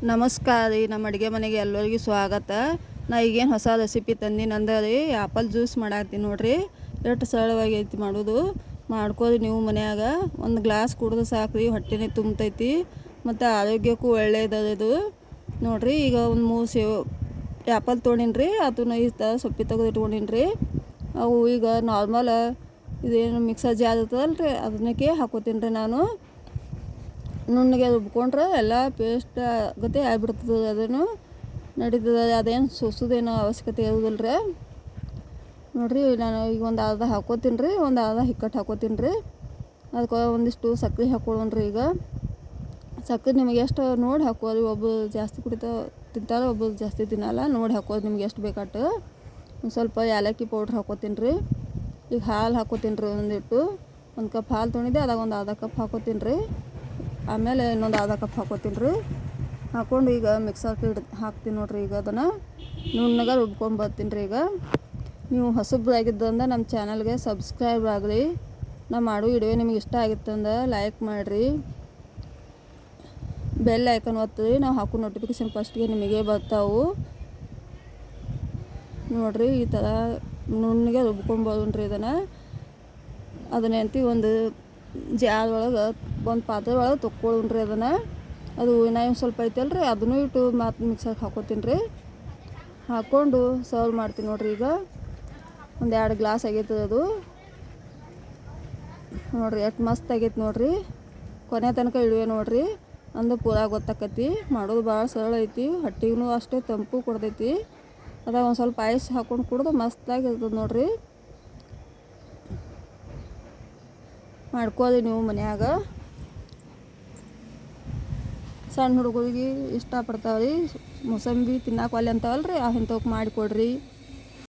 ನಮಸ್ಕಾರ ರೀ. ನಮ್ಮ ಅಡುಗೆ ಮನೆಗೆ ಎಲ್ಲರಿಗೂ ಸ್ವಾಗತ. ನಾ ಈಗೇನು ಹೊಸ ರೆಸಿಪಿ ತಂದೀನಿ ಅಂದ್ರೆ ರೀ ಆ್ಯಪಲ್ ಜ್ಯೂಸ್ ಮಾಡಾಕ್ತೀನಿ ನೋಡಿರಿ. ಎಷ್ಟು ಸರಳವಾಗಿ ಐತಿ ಮಾಡೋದು. ಮಾಡ್ಕೋರಿ ನೀವು ಮನ್ಯಾಗ. ಒಂದು ಗ್ಲಾಸ್ ಕುಡಿದು ಸಾಕು ರೀ, ಹೊಟ್ಟೆನೇ ತುಂಬತೈತಿ ಮತ್ತು ಆರೋಗ್ಯಕ್ಕೂ ಒಳ್ಳೆಯದು ಇದು ನೋಡಿರಿ. ಈಗ ಒಂದು 3 ಆ್ಯಪಲ್ ತೊಗೊಂಡಿನಿ ರೀ, ಅದನ್ನ ಈ ಥರ ಸೊಪ್ಪಿ ತೆಗೆದು ಇಟ್ಕೊಂಡಿನಿ ರೀ. ಅವು ಈಗ ನಾರ್ಮಲ್ ಇದೇನು ಮಿಕ್ಸರ್ ಜಾರ್ ಇರ್ತದಲ್ಲ ರೀ, ಅದನ್ನಕ್ಕೆ ಹಾಕೋತೀನಿ ರೀ. ನಾನು ನುಣ್ಣಗೆ ರುಬ್ಕೊಂಡ್ರೆ ಎಲ್ಲ ಪೇಸ್ಟ್ ಗತೆ ಆಗಿಬಿಡ್ತದೆ. ಅದನ್ನು ನಡೀತದೆ, ಅದೇನು ಸೋಸೋದೇನೋ ಅವಶ್ಯಕತೆ ಇರೋದಿಲ್ಲ ರೀ. ನೋಡಿರಿ, ನಾನು ಈಗ ಒಂದು ಅರ್ಧ ಹಾಕೋತೀನಿ ರೀ, ಒಂದು ಅರ್ಧ ಹಿಕ್ಕಟ್ಟು ಹಾಕೋತೀನಿ ರೀ. ಅದಕ್ಕೆ ಒಂದಿಷ್ಟು ಸಕ್ಕರೆ ಹಾಕೊಳ್ಳೋಣ್ರಿ. ಈಗ ಸಕ್ಕರೆ ನಿಮಗೆ ಎಷ್ಟು ನೋಡಿ ಹಾಕೋರಿ. ಒಬ್ಬರು ಜಾಸ್ತಿ ತಿಂತಾರೆ, ಒಬ್ಬರು ಜಾಸ್ತಿ ತಿನ್ನಲ್ಲ. ನೋಡಿ ಹಾಕೋದು ನಿಮ್ಗೆ ಎಷ್ಟು ಬೇಕಾಟು. ಒಂದು ಸ್ವಲ್ಪ ಏಲಕ್ಕಿ ಪೌಡ್ರ್ ಹಾಕೋತೀನಿ ರೀ. ಈಗ ಹಾಲು ಹಾಕೋತೀನಿ ರೀ. ಒಂದು ಕಪ್ ಹಾಲು ತೊಗೊಂಡಿದ್ದೆ, ಅದಾಗ ಒಂದು ಅರ್ಧ ಕಪ್ ಹಾಕೋತೀನಿ ರೀ. ಆಮೇಲೆ ಇನ್ನೊಂದು ಅರ್ಧ ಕಪ್ ಹಾಕೋತೀನಿ ರೀ. ಹಾಕ್ಕೊಂಡು ಈಗ ಮಿಕ್ಸರ್ಗೆ ಹಾಕ್ತೀನಿ ನೋಡಿರಿ. ಈಗ ಅದನ್ನು ನುಣ್ಣಗೆ ರುಬ್ಕೊಂಬರ್ತೀನಿ ರೀ. ಈಗ ನೀವು ಹೊಸಬ್ರಾಗಿದ್ದಂದ್ರೆ ನಮ್ಮ ಚಾನಲ್ಗೆ ಸಬ್ಸ್ಕ್ರೈಬ್ ಆಗಿರಿ. ನಾ ಮಾಡೋ ವಿಡಿಯೋ ನಿಮಗೆ ಇಷ್ಟ ಆಗಿತ್ತಂದ್ರೆ ಲೈಕ್ ಮಾಡಿರಿ, ಬೆಲ್ ಐಕನ್ ಒತ್ತಿರಿ. ನಾವು ಹಾಕೋ ನೋಟಿಫಿಕೇಷನ್ ಫಸ್ಟ್ಗೆ ನಿಮಗೆ ಬರ್ತಾವೆ ನೋಡಿರಿ. ಈ ಥರ ನುಣ್ಣಗೆ ರುಬ್ಕೊಂಬೋದ್ರಿ. ಅದನ್ನೇಂತಿ ಒಂದು ಜಾರ್ ಒಳಗೆ, ಒಂದು ಪಾತ್ರೆ ಒಳಗೆ ತೊಗೊಳ್ರಿ. ಅದು ಇನ್ನೂ ಸ್ವಲ್ಪ ಐತಲ್ಲ ರೀ, ಅದನ್ನು ಇಟ್ಟು ಮತ್ತು ಮಿಕ್ಸರ್ಗೆ ಹಾಕೋತೀನಿ ರೀ. ಹಾಕ್ಕೊಂಡು ಸರ್ವ್ ಮಾಡ್ತೀನಿ ನೋಡಿರಿ. ಈಗ ಒಂದು 2 ಗ್ಲಾಸ್ ಆಗೈತೆ ಅದು ನೋಡಿರಿ. ಎಷ್ಟು ಮಸ್ತ್ ಆಗೈತೆ ನೋಡಿರಿ. ಕೊನೆ ತನಕ ಇಡುವೆ ನೋಡಿರಿ, ಅಂದ್ರೆ ಪೂರ ಗೊತ್ತಾಕತಿ. ಮಾಡೋದು ಭಾಳ ಸರಳ ಐತಿ. ಹೊಟ್ಟೆಗೂ ಅಷ್ಟೇ ತಂಪು ಕೊಡ್ತೈತಿ. ಅದಾಗ ಒಂದು ಸ್ವಲ್ಪ ಐಸ್ ಹಾಕ್ಕೊಂಡು ಕುಡಿದು ಮಸ್ತಾಗಿರ್ತದೆ ನೋಡಿರಿ. ಮಾಡ್ಕೋರಿ ನೀವು ಮನ್ಯಾಗ. ಸಣ್ಣ ಹುಡುಗರಿಗೆ ಇಷ್ಟಪಡ್ತಾವೆ ರೀ. ಮೊಸಂಬಿ ತಿನ್ನಕ್ಕೆ ಒಲ್ಲೆ ಅಂತಾವಲ್ಲ ರೀ, ಇಂಥವಕ್ಕೆ ಮಾಡಿಕೊಡ್ರಿ.